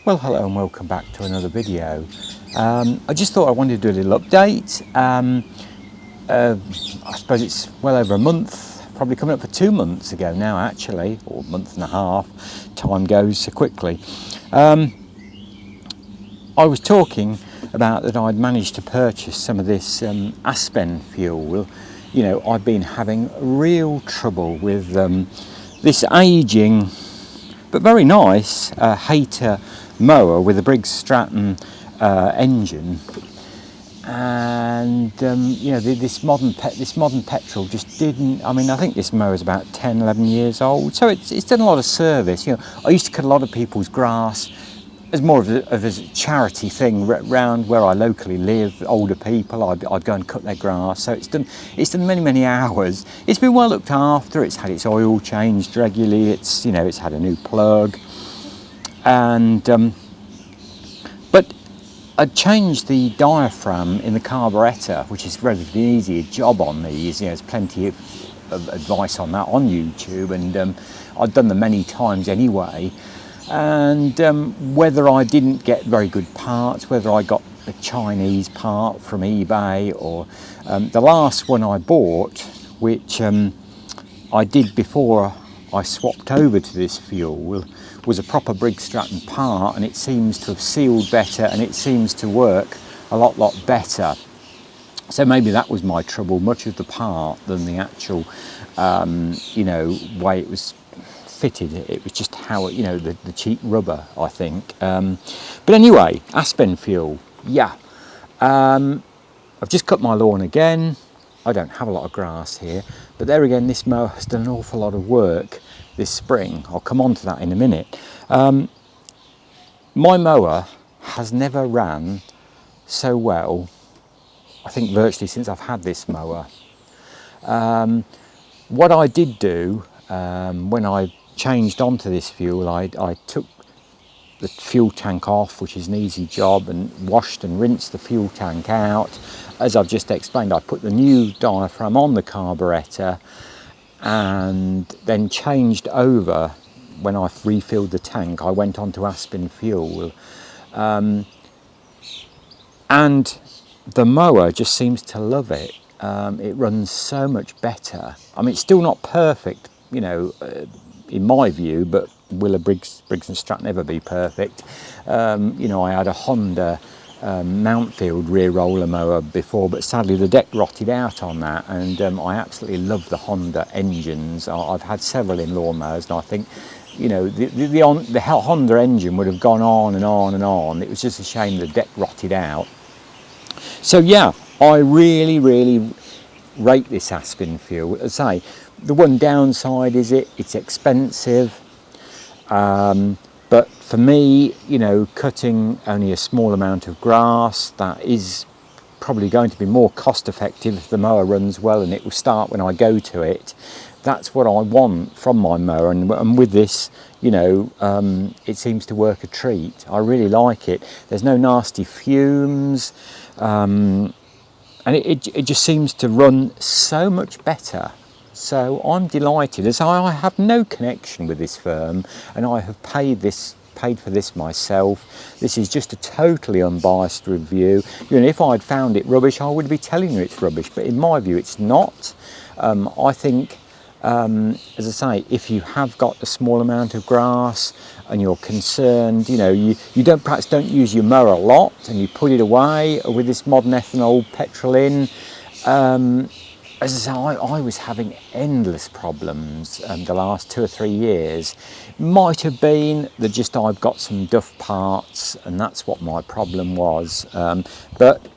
Well, hello and welcome back to another video. I just thought I wanted to do a little update. I suppose it's well over a month, probably coming up for 2 months ago now actually, or a month and a half. Time goes so quickly. I was talking about that I'd managed to purchase some of this Aspen Fuel. You know, I've been having real trouble with this ageing but very nice Hater mower with a Briggs Stratton engine, and you know, this modern petrol just didn't. I mean, I think this mower is about 10-11 years old, so it's done a lot of service. You know, I used to cut a lot of people's grass as more of a charity thing round where I locally live. Older people, I'd go and cut their grass. So it's done many hours. It's been well looked after. It's had its oil changed regularly. It's had a new plug, and but I'd changed the diaphragm in the carburettor, which is relatively easy job on these. You know, there's plenty of advice on that on YouTube, and I'd done them many times anyway. And whether I didn't get very good parts, whether I got a Chinese part from eBay, or the last one I bought, which I did before I swapped over to this fuel, was a proper Briggs Stratton part, and it seems to have sealed better and it seems to work a lot better. So maybe that was my trouble, much of the part than the actual way it was fitted. It was just how the cheap rubber, I think. But anyway, Aspen Fuel, yeah. I've just cut my lawn again. I don't have a lot of grass here, but there again, this mower has done an awful lot of work this spring. I'll come on to that in a minute. My mower has never ran so well, I think, virtually since I've had this mower. What I did do when I changed onto this fuel, I took the fuel tank off, which is an easy job, and washed and rinsed the fuel tank out. As I've just explained, I put the new diaphragm on the carburettor and then changed over. When I refilled the tank, I went on to Aspen Fuel, and the mower just seems to love it. It runs so much better. I mean, it's still not perfect, in my view, but will a Briggs and Stratton ever be perfect? I had a Honda Mountfield rear roller mower before, but sadly the deck rotted out on that, and I absolutely love the Honda engines. I've had several in lawnmowers, and I think the Honda engine would have gone on and on and on. It was just a shame the deck rotted out. So yeah, I really rate this Aspen Fuel. As I say, the one downside is it's expensive, but for me, cutting only a small amount of grass, that is probably going to be more cost effective if the mower runs well and it will start when I go to it. That's what I want from my mower, and with this, it seems to work a treat. I really like it. There's no nasty fumes, and it just seems to run so much better. So I'm delighted, as I have no connection with this firm, and I have paid for this myself. This is just a totally unbiased review. If I'd found it rubbish, I would be telling you it's rubbish, but in my view it's not. I think, as I say, if you have got a small amount of grass and you're concerned, you perhaps don't use your mower a lot and you put it away with this modern ethanol petrol in. As I say, I was having endless problems the last 2 or 3 years. Might have been that just I've got some duff parts, and that's what my problem was. But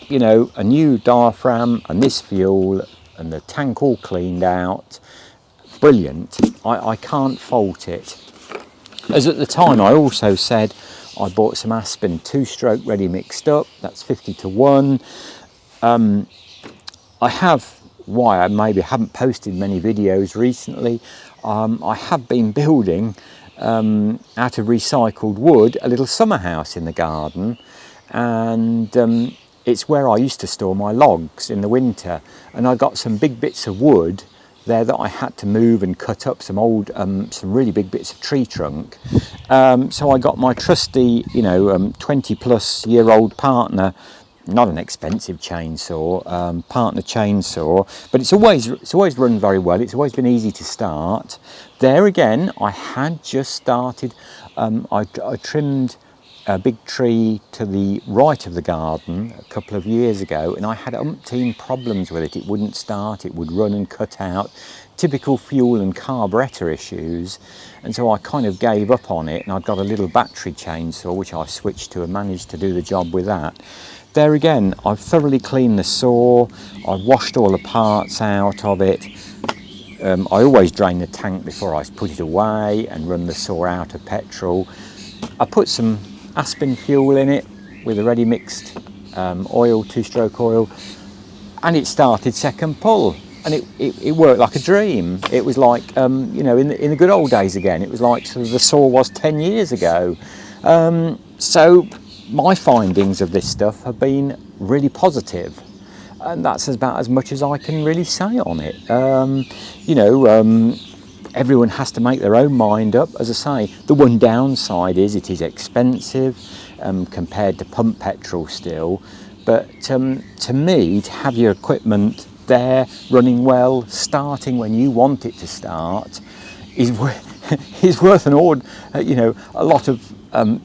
a new diaphragm and this fuel and the tank all cleaned out, brilliant. I can't fault it. As at the time, I also said I bought some Aspen 2-stroke ready mixed up. That's 50-1. I have, why I maybe haven't posted many videos recently, I have been building out of recycled wood a little summer house in the garden, and it's where I used to store my logs in the winter, and I got some big bits of wood there that I had to move and cut up some old, some really big bits of tree trunk. So I got my trusty, 20 plus year old partner, not an expensive chainsaw, partner chainsaw, but it's always run very well. It's always been easy to start. There again, I had just started. I trimmed a big tree to the right of the garden a couple of years ago, and I had umpteen problems with it. It wouldn't start, it would run and cut out, typical fuel and carburetor issues, and so I kind of gave up on it, and I'd got a little battery chainsaw which I switched to and managed to do the job with that. There again, I've thoroughly cleaned the saw, I've washed all the parts out of it. I always drain the tank before I put it away and run the saw out of petrol. I put some Aspen Fuel in it with a ready mixed oil, 2-stroke oil, and it started second pull, and it worked like a dream. It was like, in the good old days again. It was like sort of the saw was 10 years ago. So my findings of this stuff have been really positive, and that's about as much as I can really say on it. Everyone has to make their own mind up. As I say, the one downside is it is expensive compared to pump petrol still. But to me, to have your equipment there, running well, starting when you want it to start, is worth a lot of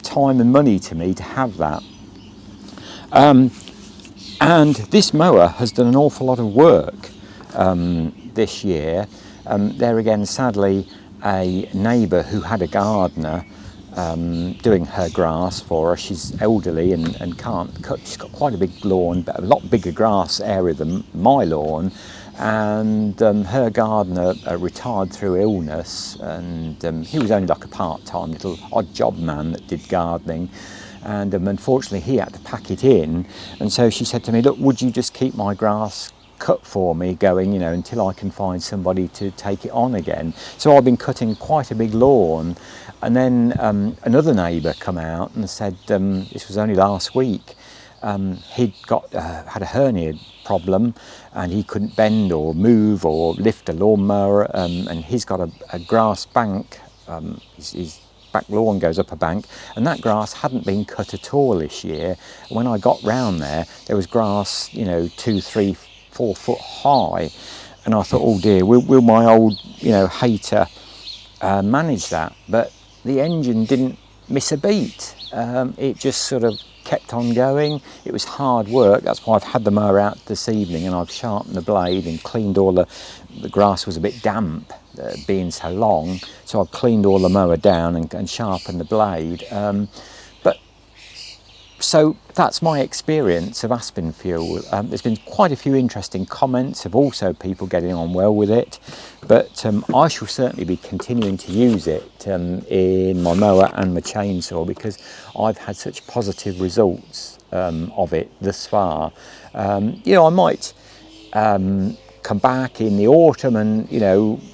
time and money to me to have that. And this mower has done an awful lot of work this year. There again, sadly, a neighbour who had a gardener doing her grass for her. She's elderly and can't cut. She's got quite a big lawn, but a lot bigger grass area than my lawn. And her gardener retired through illness, and he was only like a part-time little odd job man that did gardening. And unfortunately, he had to pack it in. And so she said to me, "Look, would you just keep my grass cut for me going, until I can find somebody to take it on again?" So I've been cutting quite a big lawn, and then another neighbour come out and said, this was only last week, he'd had a hernia problem, and he couldn't bend or move or lift a lawnmower, and he's got a grass bank. His back lawn goes up a bank, and that grass hadn't been cut at all this year. When I got round there was grass 2, 3, 4 foot high, and I thought, oh dear, will my old hater manage that? But the engine didn't miss a beat. It just sort of kept on going. It was hard work. That's why I've had the mower out this evening, and I've sharpened the blade and cleaned all the grass was a bit damp being so long, so I've cleaned all the mower down and sharpened the blade. So that's my experience of Aspen Fuel. There's been quite a few interesting comments of also people getting on well with it, but I shall certainly be continuing to use it in my mower and my chainsaw, because I've had such positive results of it thus far. I might come back in the autumn, and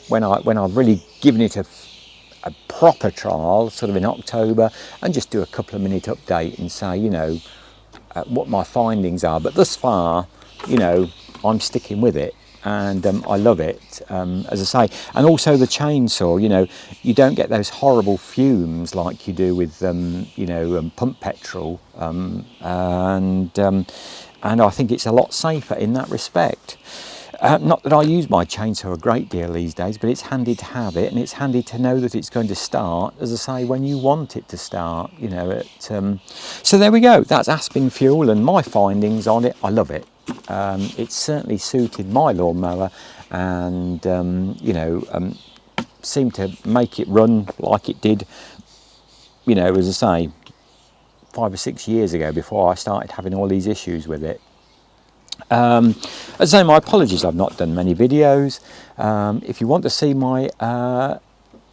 when I've really given it a proper trial, sort of in October, and just do a couple of minute update and say what my findings are. But thus far, I'm sticking with it, and I love it, as I say. And also the chainsaw, you don't get those horrible fumes like you do with pump petrol, and I think it's a lot safer in that respect. Not that I use my chainsaw a great deal these days, but it's handy to have it, and it's handy to know that it's going to start, as I say, when you want it to start. So there we go. That's Aspen Fuel and my findings on it. I love it. It's certainly suited my lawnmower, and seemed to make it run like it did. As I say, 5 or 6 years ago, before I started having all these issues with it. As I say, my apologies, I've not done many videos. If you want to see my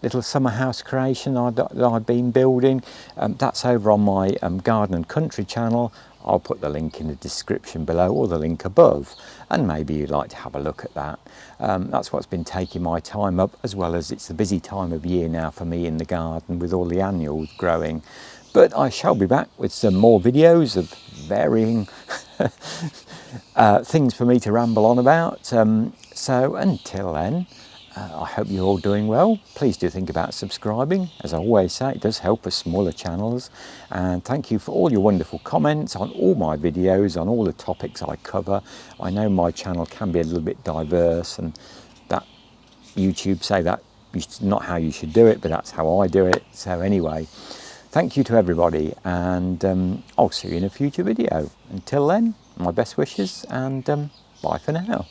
little summer house creation that I've been building, that's over on my garden and country channel. I'll put the link in the description below, or the link above, and maybe you'd like to have a look at that. That's what's been taking my time up, as well as it's the busy time of year now for me in the garden with all the annuals growing. But I shall be back with some more videos of varying things for me to ramble on about. So until then, I hope you're all doing well. Please do think about subscribing. As I always say, it does help us smaller channels. And thank you for all your wonderful comments on all my videos, on all the topics I cover. I know my channel can be a little bit diverse, and that YouTube say that it's not how you should do it, but that's how I do it. So anyway, thank you to everybody, and I'll see you in a future video. Until then, my best wishes, and bye for now.